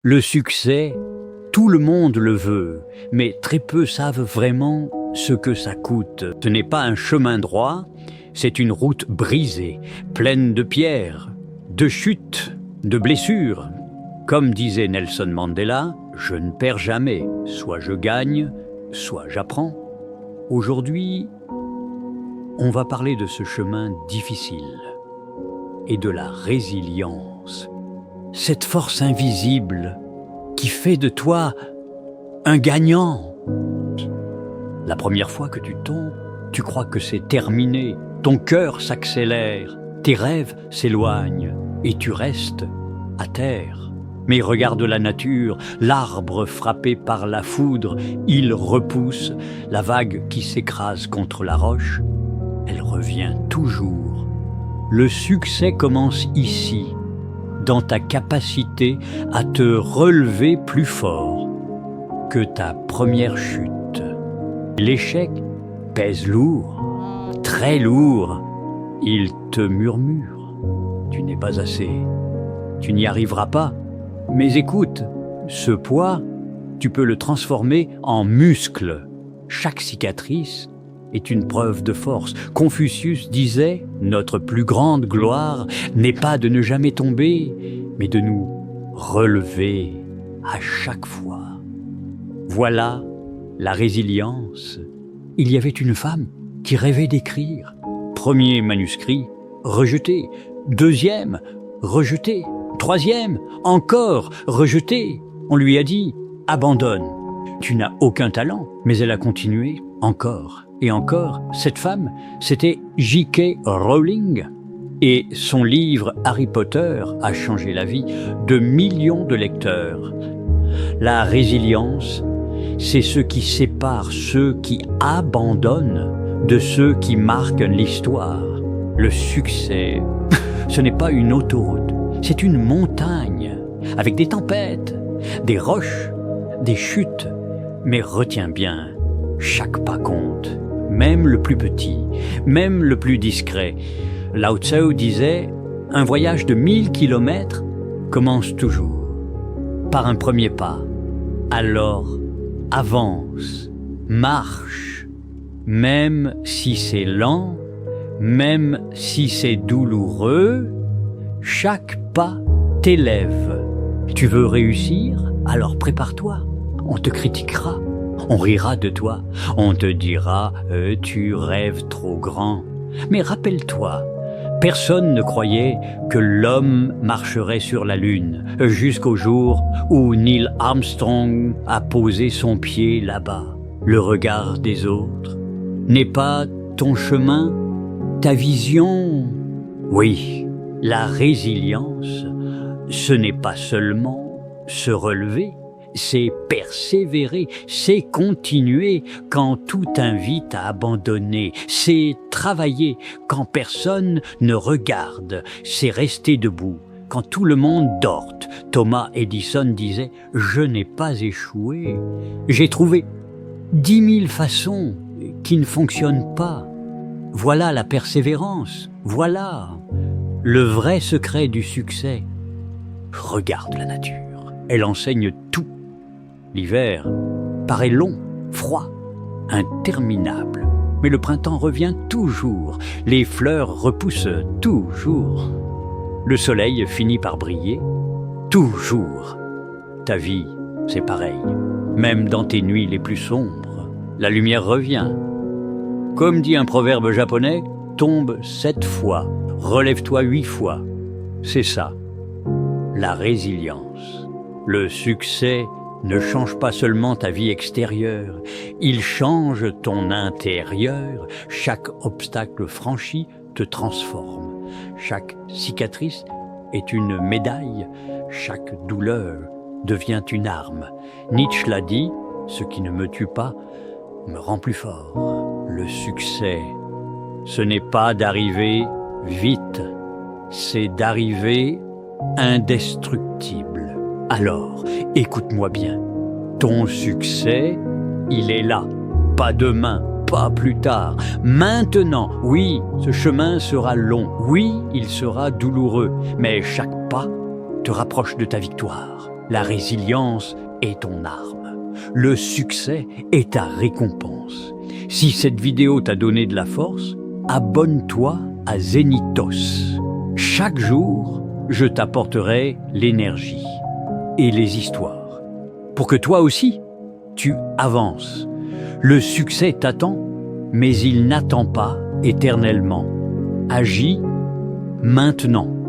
Le succès, tout le monde le veut, mais très peu savent vraiment ce que ça coûte. Ce n'est pas un chemin droit, c'est une route brisée, pleine de pierres, de chutes, de blessures. Comme disait Nelson Mandela, je ne perds jamais, soit je gagne, soit j'apprends. Aujourd'hui, on va parler de ce chemin difficile et de la résilience. Cette force invisible qui fait de toi un gagnant. La première fois que tu tombes, tu crois que c'est terminé, ton cœur s'accélère, tes rêves s'éloignent et tu restes à terre. Mais regarde la nature, l'arbre frappé par la foudre, il repousse, la vague qui s'écrase contre la roche, elle revient toujours. Le succès commence ici, dans ta capacité à te relever plus fort que ta première chute. L'échec pèse lourd, très lourd. Il te murmure. Tu n'es pas assez. Tu n'y arriveras pas. Mais écoute, ce poids, tu peux le transformer en muscle. Chaque cicatrice est une preuve de force. Confucius disait « Notre plus grande gloire n'est pas de ne jamais tomber, mais de nous relever à chaque fois. » Voilà la résilience. Il y avait une femme qui rêvait d'écrire. Premier manuscrit, rejeté. Deuxième, rejeté. Troisième, encore rejeté. On lui a dit « Abandonne, tu n'as aucun talent. » Mais elle a continué encore. Et encore, cette femme, c'était J.K. Rowling. Et son livre Harry Potter a changé la vie de millions de lecteurs. La résilience, c'est ce qui sépare ceux qui abandonnent de ceux qui marquent l'histoire. Le succès, ce n'est pas une autoroute, c'est une montagne, avec des tempêtes, des roches, des chutes. Mais retiens bien, chaque pas compte. Même le plus petit, même le plus discret. Lao Tzu disait « Un voyage de 1000 kilomètres commence toujours par un premier pas. Alors, avance, marche, même si c'est lent, même si c'est douloureux, chaque pas t'élève. Tu veux réussir? Alors prépare-toi, on te critiquera. On rira de toi, on te dira « tu rêves trop grand ». Mais rappelle-toi, personne ne croyait que l'homme marcherait sur la Lune jusqu'au jour où Neil Armstrong a posé son pied là-bas. Le regard des autres n'est pas ton chemin, ta vision. Oui, la résilience, ce n'est pas seulement se relever, c'est persévérer, c'est continuer quand tout invite à abandonner, c'est travailler quand personne ne regarde, c'est rester debout quand tout le monde dort. Thomas Edison disait « Je n'ai pas échoué, j'ai trouvé 10 000 façons qui ne fonctionnent pas. » Voilà la persévérance, voilà le vrai secret du succès. Regarde la nature, elle enseigne tout. L'hiver paraît long, froid, interminable. Mais le printemps revient toujours, les fleurs repoussent toujours. Le soleil finit par briller, toujours. Ta vie, c'est pareil. Même dans tes nuits les plus sombres, la lumière revient. Comme dit un proverbe japonais, tombe 7 fois, relève-toi 8 fois. C'est ça, la résilience. Le succès ne change pas seulement ta vie extérieure, il change ton intérieur. Chaque obstacle franchi te transforme. Chaque cicatrice est une médaille, chaque douleur devient une arme. Nietzsche l'a dit, ce qui ne me tue pas me rend plus fort. Le succès, ce n'est pas d'arriver vite, c'est d'arriver indestructible. Alors, écoute-moi bien, ton succès, il est là, pas demain, pas plus tard, maintenant. Oui, ce chemin sera long, oui, il sera douloureux, mais chaque pas te rapproche de ta victoire. La résilience est ton arme. Le succès est ta récompense. Si cette vidéo t'a donné de la force, abonne-toi à Zenitos. Chaque jour, je t'apporterai l'énergie et les histoires pour que toi aussi, tu avances. Le succès t'attend, mais il n'attend pas éternellement. Agis maintenant.